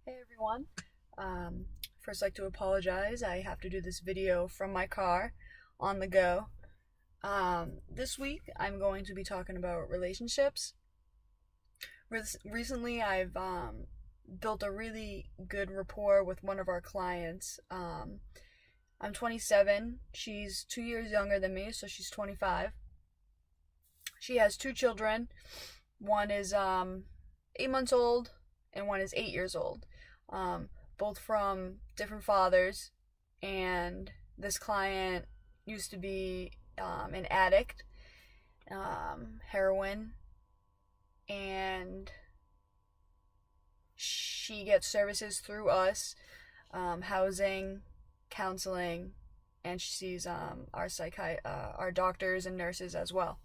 Hey everyone. Um, First, I'd like to apologize. I have to do this video from my car on the go. This week, I'm going to be talking about relationships. Recently, I've built a really good rapport with one of our clients. I'm 27. She's 2 years younger than me, so she's 25. She has two children. One is 8 months old, and one is 8 years old. Um, Both from different fathers. And this client used to be an addict, heroin, and she gets services through us, housing, counseling, and she sees our doctors and nurses as well.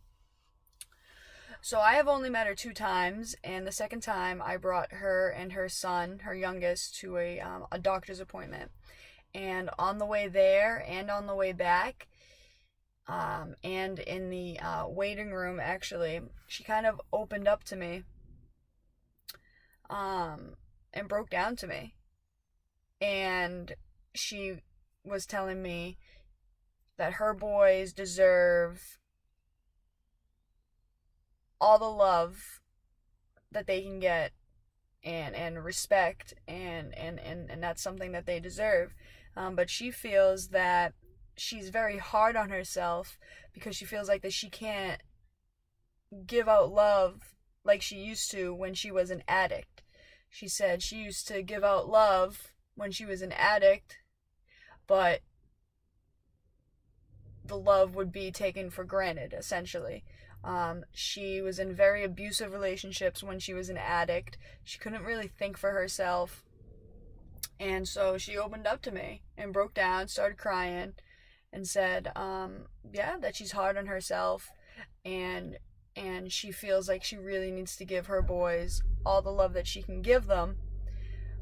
So I have only met her 2 times, and the second time I brought her and her son, her youngest, to a doctor's appointment. And on the way there and on the way back, and in the waiting room, actually, she kind of opened up to me, and broke down to me. And she was telling me that her boys deserve all the love that they can get, and respect, and that's something that they deserve. But she feels that she's very hard on herself because she feels like that she can't give out love like she used to when she was an addict. She said she used to give out love when she was an addict, but the love would be taken for granted, essentially. She was in very abusive relationships when she was an addict. She couldn't really think for herself. And so she opened up to me and broke down, started crying, and said, yeah, that she's hard on herself, and she feels like she really needs to give her boys all the love that she can give them,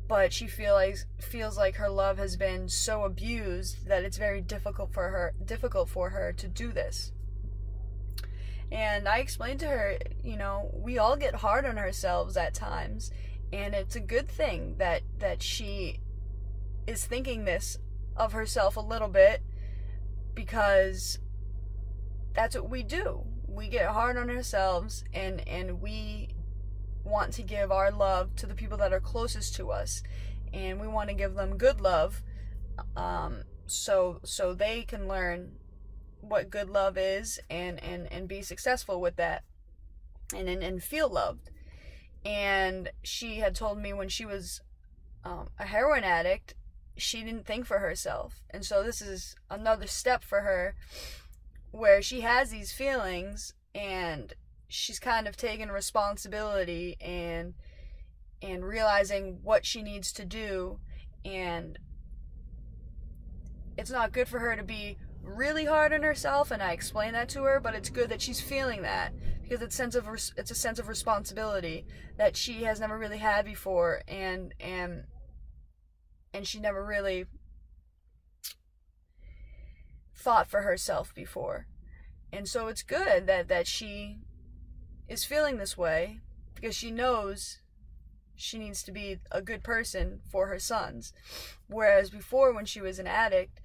but she feels like her love has been so abused that it's very difficult for her to do this. And I explained to her, we all get hard on ourselves at times, and it's a good thing that she is thinking this of herself a little bit, because that's what we do. We get hard on ourselves, and we want to give our love to the people that are closest to us, and we want to give them good love, so they can learn what good love is, and be successful with that, and feel loved. And she had told me when she was a heroin addict, she didn't think for herself, and so this is another step for her where she has these feelings, and she's kind of taking responsibility, and realizing what she needs to do. And it's not good for her to be really hard on herself, and I explained that to her, but it's good that she's feeling that, because it's a sense of responsibility that she has never really had before, and she never really thought for herself before. And so it's good that she is feeling this way, because she knows she needs to be a good person for her sons. Whereas before, when she was an addict,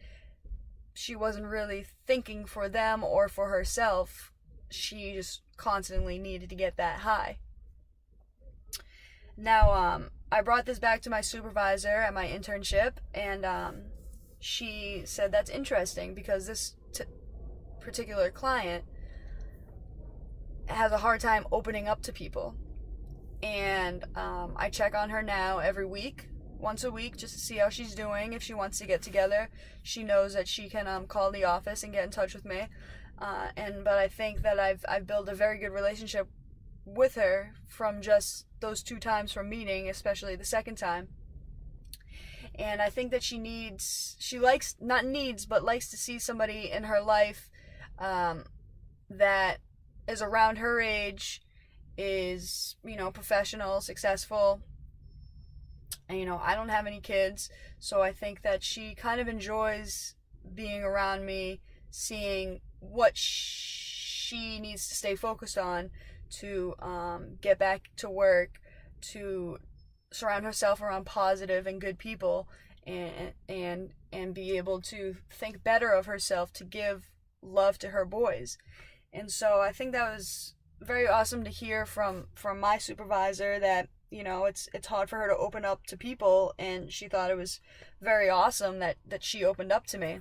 she wasn't really thinking for them or for herself. She just constantly needed to get that high. Now, I brought this back to my supervisor at my internship, and she said that's interesting, because this particular client has a hard time opening up to people. And I check on her now every week, once a week, just to see how she's doing. If she wants to get together, she knows that she can call the office and get in touch with me. But I think that I've built a very good relationship with her from just those 2 times from meeting, especially the second time. And I think that she likes, not needs, but likes to see somebody in her life that is around her age, is, professional, successful. And, I don't have any kids, so I think that she kind of enjoys being around me, seeing what she needs to stay focused on to get back to work, to surround herself around positive and good people, and be able to think better of herself to give love to her boys. And so I think that was very awesome to hear from my supervisor, that it's hard for her to open up to people, and she thought it was very awesome that she opened up to me.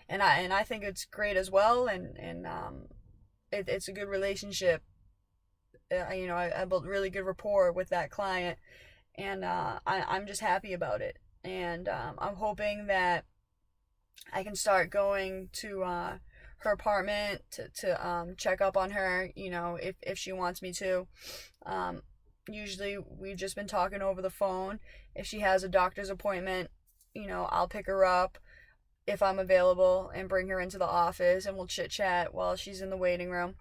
And I think it's great as well, and it's a good relationship. I built really good rapport with that client, and I'm just happy about it. And I'm hoping that I can start going to her apartment to check up on her, if she wants me to. Usually we've just been talking over the phone. If she has a doctor's appointment, I'll pick her up if I'm available and bring her into the office, and we'll chit chat while she's in the waiting room.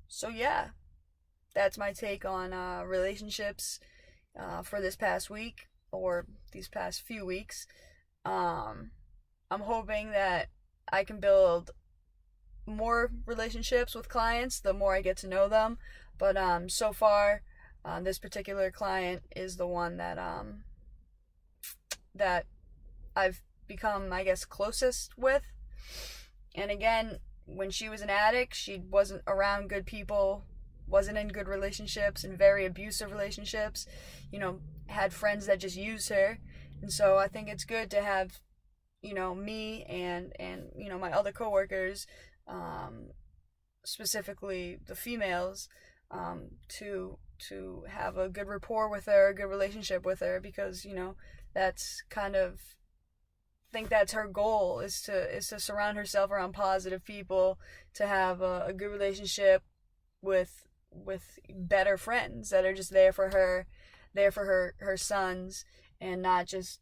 So yeah, that's my take on relationships for this past week, or these past few weeks. I'm hoping that I can build more relationships with clients the more I get to know them. But so far, this particular client is the one that I've become, I guess, closest with. And again, when she was an addict, she wasn't around good people, wasn't in good relationships, and very abusive relationships. Had friends that just used her. And so I think it's good to have, me and my other coworkers, specifically the females, to have a good rapport with her, a good relationship with her, because that's kind of, I think that's her goal, is to surround herself around positive people, to have a good relationship with better friends that are just there for her sons, and not just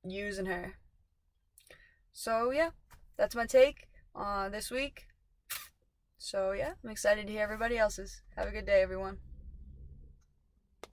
using her. So yeah, that's my take this week. So yeah, I'm excited to hear everybody else's. Have a good day, everyone.